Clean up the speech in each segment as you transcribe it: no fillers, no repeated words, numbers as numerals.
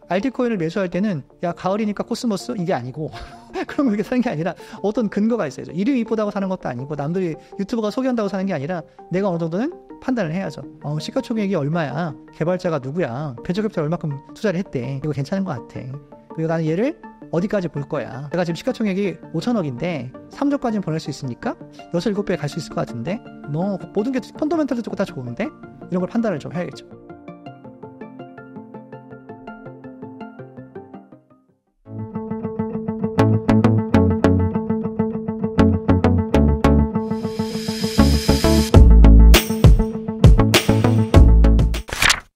알트코인을 매수할 때는 야 가을이니까 코스모스 이게 아니고 그런 거 사는 게 아니라 어떤 근거가 있어야죠. 이름이 이쁘다고 사는 것도 아니고 남들이 유튜버가 소개한다고 사는 게 아니라 내가 어느 정도는 판단을 해야죠. 시가총액이 얼마야, 개발자가 누구야, 벤처캐피탈 얼마큼 투자를 했대, 이거 괜찮은 것 같아. 그리고 나는 얘를 어디까지 볼 거야. 내가 지금 시가총액이 5천억인데 3조까지는 보낼 수 있으니까 6, 7배 갈 수 있을 것 같은데 뭐 모든 게 펀더멘털도 좋고 다 좋은데 이런 걸 판단을 좀 해야겠죠.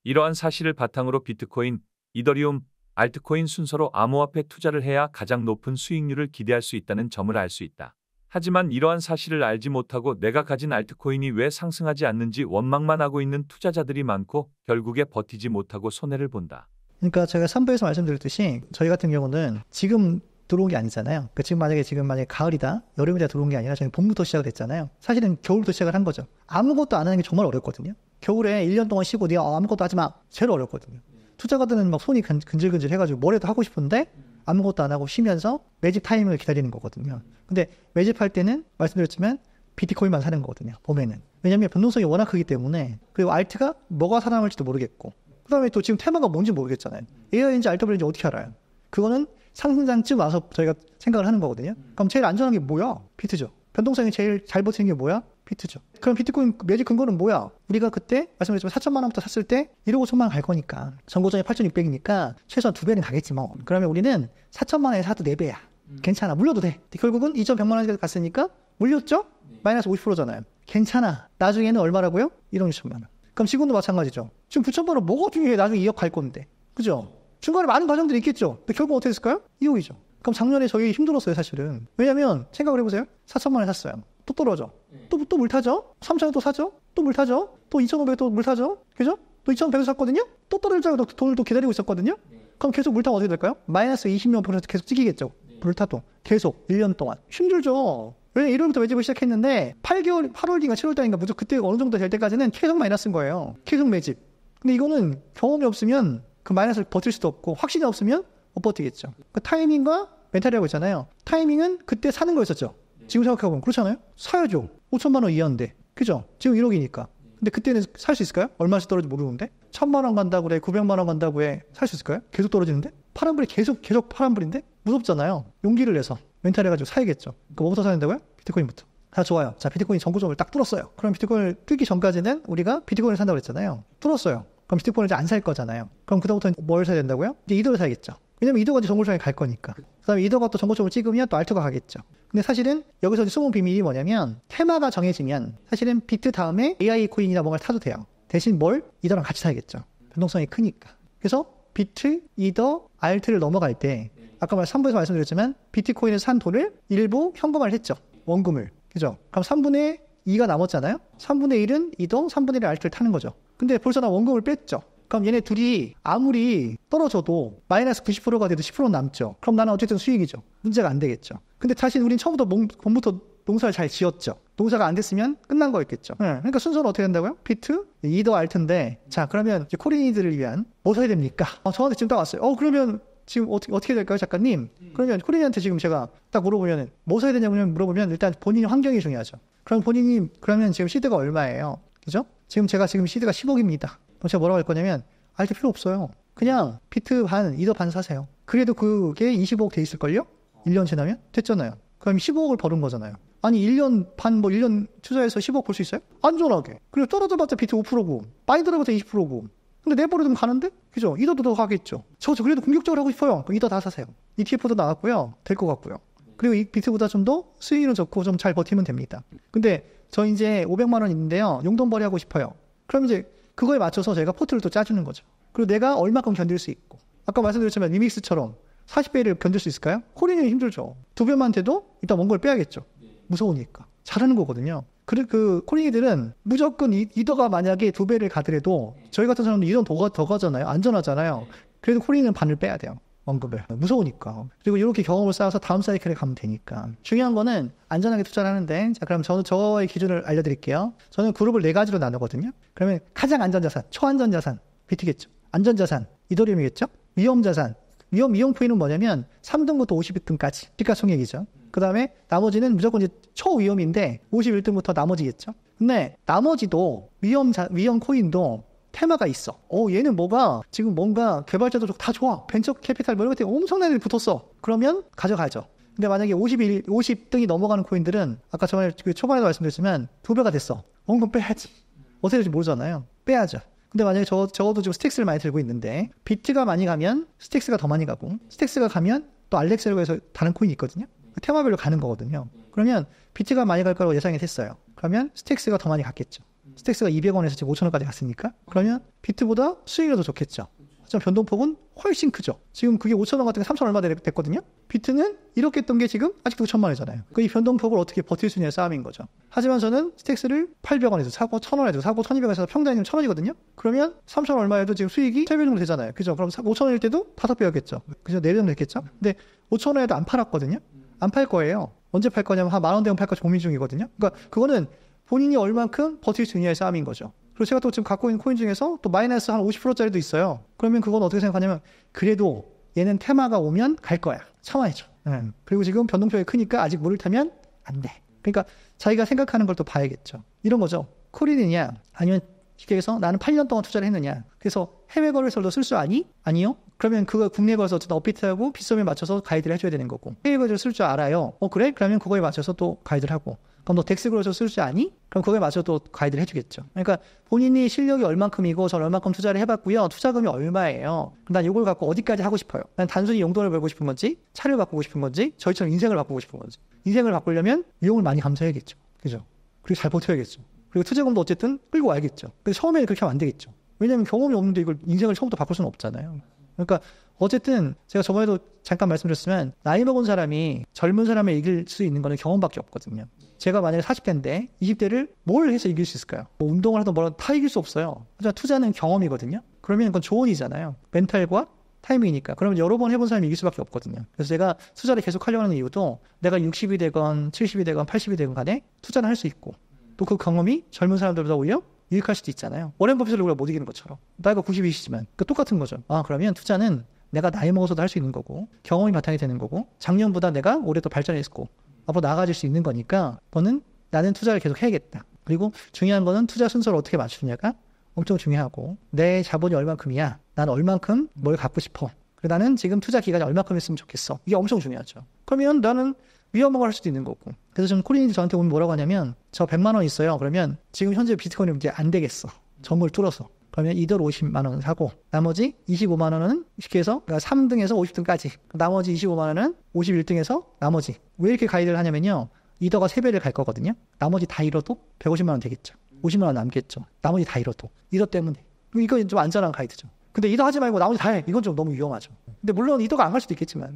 이러한 사실을 바탕으로 비트코인, 이더리움, 알트코인 순서로 암호화폐 투자를 해야 가장 높은 수익률을 기대할 수 있다는 점을 알 수 있다. 하지만 이러한 사실을 알지 못하고 내가 가진 알트코인이 왜 상승하지 않는지 원망만 하고 있는 투자자들이 많고 결국에 버티지 못하고 손해를 본다. 그러니까 제가 3부에서 말씀드렸듯이 저희 같은 경우는 지금 들어온 게 아니잖아요. 그러니까 지금 만약에 가을이다, 여름이다 들어온 게 아니라 저희 봄부터 시작을 했잖아요. 사실은 겨울부터 시작을 한 거죠. 아무것도 안 하는 게 정말 어렵거든요. 겨울에 1년 동안 쉬고 네가 아무것도 하지 마. 제일 어렵거든요. 투자가들은 막 손이 근질근질 해가지고 뭐라도 하고 싶은데 아무것도 안 하고 쉬면서 매집 타이밍을 기다리는 거거든요. 근데 매집할 때는 말씀드렸지만 비트코인만 사는 거거든요. 봄에는. 왜냐면 변동성이 워낙 크기 때문에. 그리고 알트가 뭐가 살아남을지도 모르겠고. 그 다음에 또 지금 테마가 뭔지 모르겠잖아요. AI인지 알트인지 어떻게 알아요? 그거는 상승장쯤 와서 저희가 생각을 하는 거거든요. 그럼 제일 안전한 게 뭐야? 비트죠. 변동성이 제일 잘 버티는 게 뭐야? 비트죠. 그럼 비트코인 매집 근거는 뭐야? 우리가 그때 말씀드렸지만 4천만 원부터 샀을 때 1억 5천만 원 갈 거니까 전고점이 8,600이니까 최소한 2배는 가겠지 뭐. 그러면 우리는 4천만 원에 사도 4배야. 괜찮아. 물려도 돼. 결국은 2,100만 원까지 갔으니까 물렸죠? 마이너스 50%잖아요. 괜찮아. 나중에는 얼마라고요? 1억 6천만 원. 그럼 지금도 마찬가지죠. 지금 9천만 원 뭐가 중요해? 나중에 2억 갈 건데. 그죠? 중간에 많은 과정들이 있겠죠. 근데 결국 어떻게 됐을까요? 2억이죠. 그럼 작년에 저희 힘들었어요, 사실은. 왜냐면 생각을 해보세요. 4천만 원에 샀어요. 또 떨어져. 또 물 타죠? 3천원 또 사죠? 또 물 타죠? 또 2,500 또 물 타죠? 그죠? 또 2,100을 샀거든요? 또 떨어지자고 돈을 또 기다리고 있었거든요? 그럼 계속 물 타면 어떻게 될까요? 마이너스 20몇% 계속 찍히겠죠? 물 타도. 계속 1년 동안. 힘들죠. 왜냐면 1월부터 매집을 시작했는데 8개월, 8월 뒤인가 7월 달인가 무조건 그때 어느 정도 될 때까지는 계속 마이너스인 거예요. 계속 매집. 근데 이거는 경험이 없으면 그 마이너스를 버틸 수도 없고 확신이 없으면 못 버티겠죠. 그 타이밍과 멘탈이라고 있잖아요. 타이밍은 그때 사는 거였었죠. 지금 생각해보면 그렇잖아요. 사야죠. 5천만 원 이하인데. 그죠? 지금 1억이니까. 근데 그때는 살 수 있을까요? 얼마씩 떨어질지 모르는데. 1,000만 원 간다고 그래. 900만 원 간다고 해. 살 수 있을까요? 계속 떨어지는데? 파란불이 계속 파란불인데? 무섭잖아요. 용기를 내서 멘탈 해가지고 사야겠죠. 그럼 뭐부터 사야 된다고요? 비트코인부터. 다 좋아요. 자, 비트코인 전고점을 딱 뚫었어요. 그럼 비트코인을 뚫기 전까지는 우리가 비트코인을 산다고 그랬잖아요. 뚫었어요. 그럼 비트코인을 이제 안 살 거잖아요. 그럼 그다음부터는 뭘 사야 된다고요? 이제 이더를 사야겠죠. 왜냐면 이더가 이제 전고점에 갈 거니까. 그 다음에 이더가 또 전고점을 찍으면 또 알트가 가겠죠. 근데 사실은 여기서 숨은 비밀이 뭐냐면 테마가 정해지면 사실은 비트 다음에 AI 코인이나 뭔가를 타도 돼요. 대신 뭘? 이더랑 같이 사야겠죠. 변동성이 크니까. 그래서 비트, 이더, 알트를 넘어갈 때 아까 3부에서 말씀드렸지만 비트코인을 산 돈을 일부 현금화를 했죠. 원금을. 그죠? 그럼 3분의 2가 남았잖아요. 3분의 1은 이더, 3분의 1은 알트를 타는 거죠. 근데 벌써 나 원금을 뺐죠. 그럼 얘네 둘이 아무리 떨어져도 마이너스 90%가 돼도 10% 남죠. 그럼 나는 어쨌든 수익이죠. 문제가 안 되겠죠. 근데 사실 우린 처음부터 봄부터 농사를 잘 지었죠. 농사가 안 됐으면 끝난 거였겠죠. 그러니까 순서는 어떻게 된다고요? 비트, 이더, 알트인데 자 그러면 이제 코리니들을 위한 뭐 사야 됩니까? 저한테 지금 딱 왔어요. 그러면 지금 어떻게 될까요, 작가님? 그러면 코리니한테 지금 제가 딱 물어보면 뭐 사야 되냐고 물어보면 일단 본인의 환경이 중요하죠. 그럼 본인이 그러면 지금 시드가 얼마예요? 그죠? 지금 시드가 10억입니다. 그럼 제가 뭐라고 할 거냐면 알트 필요 없어요. 그냥 비트 반, 이더 반 사세요. 그래도 그게 25억 돼 있을걸요? 1년 지나면? 됐잖아요. 그럼 15억을 벌은 거잖아요. 아니 1년 반 1년 투자해서 10억 벌 수 있어요? 안전하게. 그리고 떨어져봤자 비트 5%고 많이 들어봤자 20%고 근데 내버려두면 가는데? 그죠? 이더도 더 가겠죠. 저 그래도 공격적으로 하고 싶어요. 그럼 이더 다 사세요. ETF도 나왔고요. 될 것 같고요. 그리고 이 비트보다 좀 더 수익률은 좋고 좀 잘 버티면 됩니다. 근데 저 이제 500만 원 있는데요. 용돈벌이 하고 싶어요. 그럼 이제 그거에 맞춰서 저희가 포트를 또 짜주는 거죠. 그리고 내가 얼마큼 견딜 수 있고 아까 말씀드렸지만 리믹스처럼 40배를 견딜 수 있을까요? 코리는 힘들죠. 2배만 돼도 일단 먼 걸 빼야겠죠. 무서우니까. 잘하는 거거든요. 그 코리니들은 무조건 이더가 만약에 2배를 가더라도 저희 같은 사람은 이더는 더 가잖아요. 안전하잖아요. 그래도 코리니는 반을 빼야 돼요. 원금을. 무서우니까. 그리고 이렇게 경험을 쌓아서 다음 사이클에 가면 되니까. 중요한 거는 안전하게 투자를 하는데 자 그럼 저의 기준을 알려드릴게요. 저는 그룹을 4가지로 나누거든요. 그러면 가장 안전자산, 초안전자산, 비트겠죠. 안전자산, 이더리움이겠죠. 위험 자산. 위험 코인은 뭐냐면 3등부터 50등까지 시가총액이죠. 그 다음에 나머지는 무조건 이제 초위험인데 51등부터 나머지겠죠. 근데 나머지도 위험 코인도 테마가 있어. 얘는 뭐가 지금 뭔가 개발자도 다 좋아. 벤처 캐피탈 뭐 이런 것들이 엄청나게 붙었어. 그러면 가져가죠. 근데 만약에 50등이 넘어가는 코인들은 아까 전에 그 초반에도 말씀드렸지만 2배가 됐어. 그럼 빼야지. 어떻게 될지 모르잖아요. 빼야죠. 근데 만약에 적어도 지금 스택스를 많이 들고 있는데 비트가 많이 가면 스택스가 더 많이 가고 스택스가 가면 또 알렉스라고 해서 다른 코인이 있거든요. 그 테마별로 가는 거거든요. 그러면 비트가 많이 갈 거라고 예상이 됐어요. 그러면 스택스가 더 많이 갔겠죠. 스택스가 200원에서 지금 5,000원까지 갔으니까 그러면 비트보다 수익이 더 좋겠죠. 하지만 변동폭은 훨씬 크죠. 지금 그게 5,000원 같은 게 3,000 얼마 됐거든요. 비트는 이렇게 했던 게 지금 아직도 1,000만 원이잖아요. 그 이 변동폭을 어떻게 버틸 수 있냐의 싸움인 거죠. 하지만 저는 스택스를 800원에서 사고 1,000원에서 사고 1,200원에서 평단이면 1,000원이거든요. 그러면 3,000원 얼마에도 지금 수익이 3배 정도 되잖아요. 그죠? 그럼 5,000원일 때도 5배였겠죠. 그죠? 4배 정도 됐겠죠. 근데 5,000원에도 안 팔았거든요. 안 팔 거예요. 언제 팔 거냐면 한 10,000원 되면 팔까 고민 중이거든요. 그러니까 그거는 본인이 얼만큼 버틸 수 있냐의 싸움인 거죠. 그리고 제가 또 지금 갖고 있는 코인 중에서 또 마이너스 한 50%짜리도 있어요. 그러면 그건 어떻게 생각하냐면 그래도 얘는 테마가 오면 갈 거야. 참아야죠. 그리고 지금 변동폭이 크니까 아직 물을 타면 안 돼. 그러니까 자기가 생각하는 걸 또 봐야겠죠. 이런 거죠. 콜인이냐 아니면 쉽게 해서 나는 8년 동안 투자를 했느냐. 그래서 해외 거래소도 쓸 줄 아니? 아니요. 그러면 그거 국내 거래소 어쨌든 업비트하고 빗썸에 맞춰서 가이드를 해줘야 되는 거고 해외 거래소 쓸 줄 알아요. 그래? 그러면 그거에 맞춰서 또 가이드를 하고 그럼 너 덱스 거래소 쓸 줄 아니? 그럼 그거에 맞춰서 또 가이드를 해주겠죠. 그러니까 본인이 실력이 얼만큼이고 전 얼만큼 투자를 해봤고요. 투자금이 얼마예요. 난 이걸 갖고 어디까지 하고 싶어요. 난 단순히 용돈을 벌고 싶은 건지 차를 바꾸고 싶은 건지 저희처럼 인생을 바꾸고 싶은 건지 인생을 바꾸려면 위험을 많이 감수해야겠죠. 그죠? 그리고 잘 버텨야겠죠. 그리고 투자금도 어쨌든 끌고 와야겠죠. 근데 처음에는 그렇게 하면 안 되겠죠. 왜냐하면 경험이 없는데 이걸 인생을 처음부터 바꿀 수는 없잖아요. 그러니까 어쨌든 제가 저번에도 잠깐 말씀드렸지만 나이 먹은 사람이 젊은 사람을 이길 수 있는 거는 경험밖에 없거든요. 제가 만약에 40대인데 20대를 뭘 해서 이길 수 있을까요? 뭐 운동을 하든 뭐라든 다 이길 수 없어요. 하지만 투자는 경험이거든요. 그러면 그건 조언이잖아요. 멘탈과 타이밍이니까. 그러면 여러 번 해본 사람이 이길 수밖에 없거든요. 그래서 제가 투자를 계속 하려고 하는 이유도 내가 60이 되건 70이 되건 80이 되건 간에 투자는 할 수 있고 또 그 경험이 젊은 사람들보다 오히려 유익할 수도 있잖아요. 워렌 버핏을 우리가 못 이기는 것처럼. 나이가 90이시지만. 그러니까 똑같은 거죠. 그러면 투자는 내가 나이 먹어서도 할 수 있는 거고 경험이 바탕이 되는 거고 작년보다 내가 올해 더 발전했고 앞으로 나아가질 수 있는 거니까 나는 투자를 계속 해야겠다. 그리고 중요한 거는 투자 순서를 어떻게 맞추느냐가 엄청 중요하고 내 자본이 얼만큼이야. 난 얼만큼 뭘 갖고 싶어. 그리고 나는 지금 투자 기간이 얼만큼 했으면 좋겠어. 이게 엄청 중요하죠. 그러면 나는 위험한 걸 할 수도 있는 거고. 그래서 지금 코린이 저한테 오면 뭐라고 하냐면 저 100만 원 있어요. 그러면 지금 현재 비트코인은 이제 안 되겠어. 정글 뚫어서. 그러면 이들 50만 원 사고 나머지 25만 원은 쉽게 해서 3등에서 50등까지 나머지 25만 원은 51등에서 나머지 왜 이렇게 가이드를 하냐면요. 이더가 3배를 갈 거거든요. 나머지 다 잃어도 150만 원 되겠죠. 50만 원 남겠죠. 나머지 다 잃어도. 이더 때문에. 이거 좀 안전한 가이드죠. 근데 이더 하지 말고 나머지 다 해. 이건 좀 너무 위험하죠. 근데 물론 이더가 안 갈 수도 있겠지만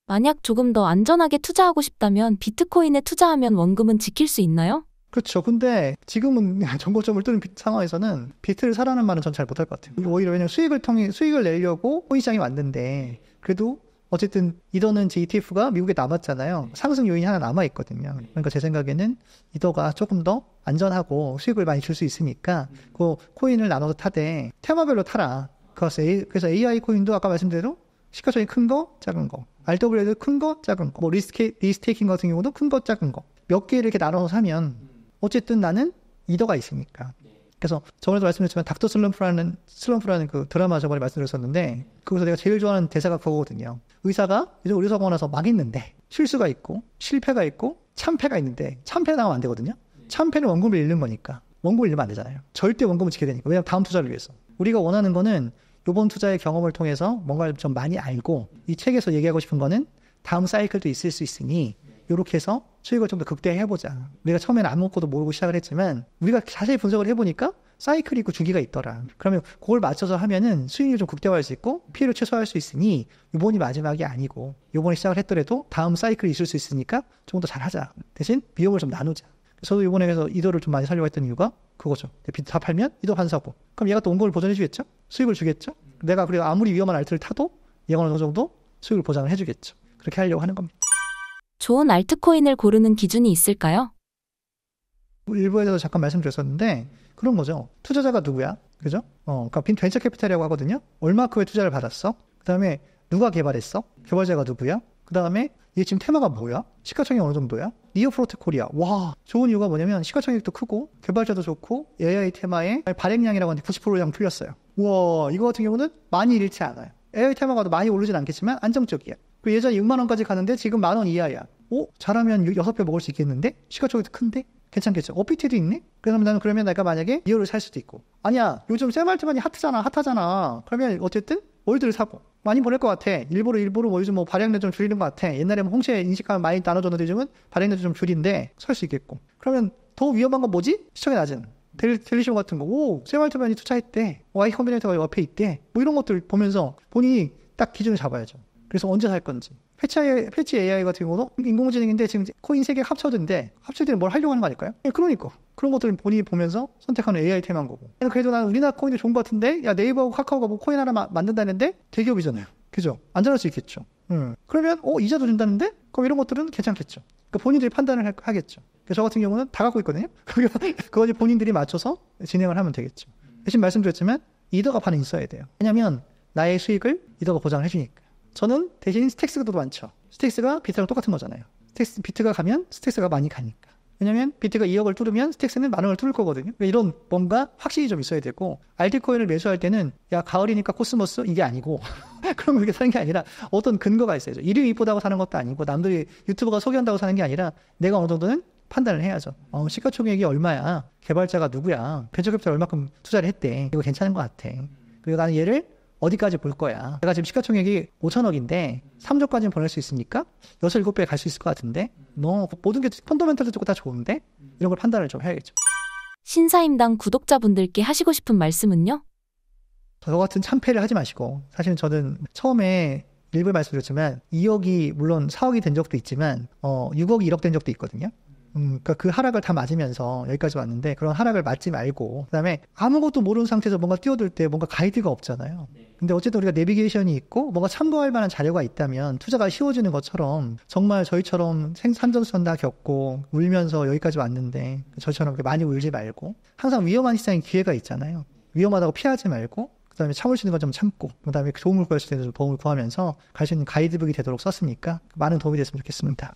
만약 조금 더 안전하게 투자하고 싶다면 비트코인에 투자하면 원금은 지킬 수 있나요? 그렇죠. 근데 지금은 정고점을 뚫는 상황에서는 비트를 사라는 말은 전 잘 못할 것 같아요. 오히려 왜냐면 수익을 내려고 코인 시장이 왔는데 그래도 어쨌든 이더는 제 ETF가 미국에 남았잖아요. 상승 요인이 하나 남아있거든요. 그러니까 제 생각에는 이더가 조금 더 안전하고 수익을 많이 줄 수 있으니까 그 코인을 나눠서 타되 테마별로 타라. 그래서 AI 코인도 아까 말씀드린 대로 시가총액이 큰 거, 작은 거. RW도 큰 거, 작은 거. 뭐 리스테이킹 같은 경우도 큰 거, 작은 거. 몇 개를 이렇게 나눠서 사면 어쨌든 나는 이더가 있으니까. 그래서 저번에도 말씀드렸지만 닥터 슬럼프라는 그 드라마 저번에 말씀드렸었는데 거기서 내가 제일 좋아하는 대사가 그거거든요. 의사가 이제 의료사고 나서 망했는데 실수가 있고 실패가 있고 참패가 있는데 참패 당하면 안 되거든요. 참패는 원금을 잃는 거니까 원금을 잃으면 안 되잖아요. 절대 원금을 지켜야 되니까. 왜냐하면 다음 투자를 위해서. 우리가 원하는 거는 이번 투자의 경험을 통해서 뭔가를 좀 많이 알고 이 책에서 얘기하고 싶은 거는 다음 사이클도 있을 수 있으니 이렇게 해서 수익을 좀 더 극대화해보자. 우리가 처음에는 아무것도 모르고 시작을 했지만 우리가 자세히 분석을 해보니까 사이클이 있고 주기가 있더라. 그러면 그걸 맞춰서 하면은 수익률을 좀 극대화할 수 있고 피해를 최소화할 수 있으니 이번이 마지막이 아니고 이번에 시작을 했더라도 다음 사이클이 있을 수 있으니까 조금 더 잘하자. 대신 비용을 좀 나누자. 저도 이번에 그래서 이더를 좀 많이 사려고 했던 이유가 그거죠. 비트 다 팔면 이더 반 사고. 그럼 얘가 또 원금을 보전해 주겠죠? 수익을 주겠죠? 내가 그리고 아무리 위험한 알트를 타도 얘가 어느 정도 수익을 보장을 해주겠죠. 그렇게 하려고 하는 겁니다. 좋은 알트코인을 고르는 기준이 있을까요? 일부에서 잠깐 말씀드렸었는데 그런 거죠. 투자자가 누구야? 그죠? 그러니까 벤처 캐피탈이라고 하거든요. 얼마큼의 투자를 받았어? 그 다음에 누가 개발했어? 개발자가 누구야? 그 다음에 이게 지금 테마가 뭐야? 시가총액 어느 정도야? 니어 프로토콜이야. 와, 좋은 이유가 뭐냐면 시가총액도 크고 개발자도 좋고 AI 테마의 발행량이라고 하는데 90% 이상 풀렸어요. 우와, 이거 같은 경우는 많이 잃지 않아요. AI 테마가 많이 오르진 않겠지만 안정적이야. 그 예전에 6만 원까지 가는데 지금 10,000원 이하야. 오, 잘하면 6배 먹을 수 있겠는데? 시가총액도 큰데? 괜찮겠죠. OPT도 있네? 그래서 나는 그러면 내가 만약에 니어를 살 수도 있고. 아니야, 요즘 샘알트만이 핫하잖아. 그러면 어쨌든 월드를 사고. 많이 보낼 것 같아. 일부러 뭐 요즘 뭐 발행량 좀 줄이는 것 같아. 옛날에 뭐 홍채 인식하면 많이 나눠줬는데 요즘은 발행량 좀 줄인데 살 수 있겠고. 그러면 더 위험한 건 뭐지? 시청이 낮은. 텔리시온 같은 거. 오, 샘알트만이 투자했대. Y 컴비네이터가 옆에 있대. 뭐 이런 것들 보면서 본인이 딱 기준을 잡아야죠. 그래서 언제 살 건지. 패치 AI 같은 경우도 인공지능인데 지금 코인 3개 합쳐진데 합쳐지면 뭘 하려고 하는 거 아닐까요? 그러니까 그런 것들을 본인이 보면서 선택하는 AI 테마인 거고. 그래도 난 우리나라 코인이 좋은 것 같은데 야 네이버하고 카카오가 뭐 코인 하나 만든다는데 대기업이잖아요. 그죠? 안전할 수 있겠죠. 그러면 이자도 준다는데? 그럼 이런 것들은 괜찮겠죠. 그러니까 본인들이 판단을 하겠죠. 그래서 저 같은 경우는 다 갖고 있거든요. 그거 이제 본인들이 맞춰서 진행을 하면 되겠죠. 대신 말씀드렸지만 이더가 반은 있어야 돼요. 왜냐면 나의 수익을 이더가 보장을 해주니까. 저는 대신 스택스가 더 많죠. 스택스가 비트랑 똑같은 거잖아요. 비트가 가면 스택스가 많이 가니까. 왜냐면 비트가 2억을 뚫으면 스택스는 10,000원을 뚫을 거거든요. 그러니까 이런 뭔가 확신이 좀 있어야 되고 알트코인을 매수할 때는 야 가을이니까 코스모스 이게 아니고 그런 거 그렇게 사는 게 아니라 어떤 근거가 있어야죠. 이름이 이쁘다고 사는 것도 아니고 남들이 유튜버가 소개한다고 사는 게 아니라 내가 어느 정도는 판단을 해야죠. 시가총액이 얼마야? 개발자가 누구야? 벤처캐피탈 얼마큼 투자를 했대? 이거 괜찮은 것 같아. 그리고 나는 얘를 어디까지 볼 거야? 내가 지금 시가총액이 5천억인데 3조까지는 보낼 수 있으니까 6, 7배 갈 수 있을 것 같은데 너 모든 게 펀더멘털도 좋고 다 좋은데? 이런 걸 판단을 좀 해야겠죠. 신사임당 구독자분들께 하시고 싶은 말씀은요? 저 같은 참패를 하지 마시고 사실은 저는 처음에 일부에 말씀드렸지만 2억이 물론 4억이 된 적도 있지만 6억이 1억 된 적도 있거든요. 그러니까 그 하락을 다 맞으면서 여기까지 왔는데 그런 하락을 맞지 말고 그다음에 아무것도 모르는 상태에서 뭔가 뛰어들 때 뭔가 가이드가 없잖아요. 근데 어쨌든 우리가 내비게이션이 있고 뭔가 참고할 만한 자료가 있다면 투자가 쉬워지는 것처럼 정말 저희처럼 산전수전 다 겪고 울면서 여기까지 왔는데 저희처럼 그렇게 많이 울지 말고 항상 위험한 시장에 기회가 있잖아요. 위험하다고 피하지 말고 그다음에 참을 수 있는 건 좀 참고 그다음에 도움을 구할 수 있는 도움을 구하면서 갈 수 있는 가이드북이 되도록 썼으니까 많은 도움이 됐으면 좋겠습니다.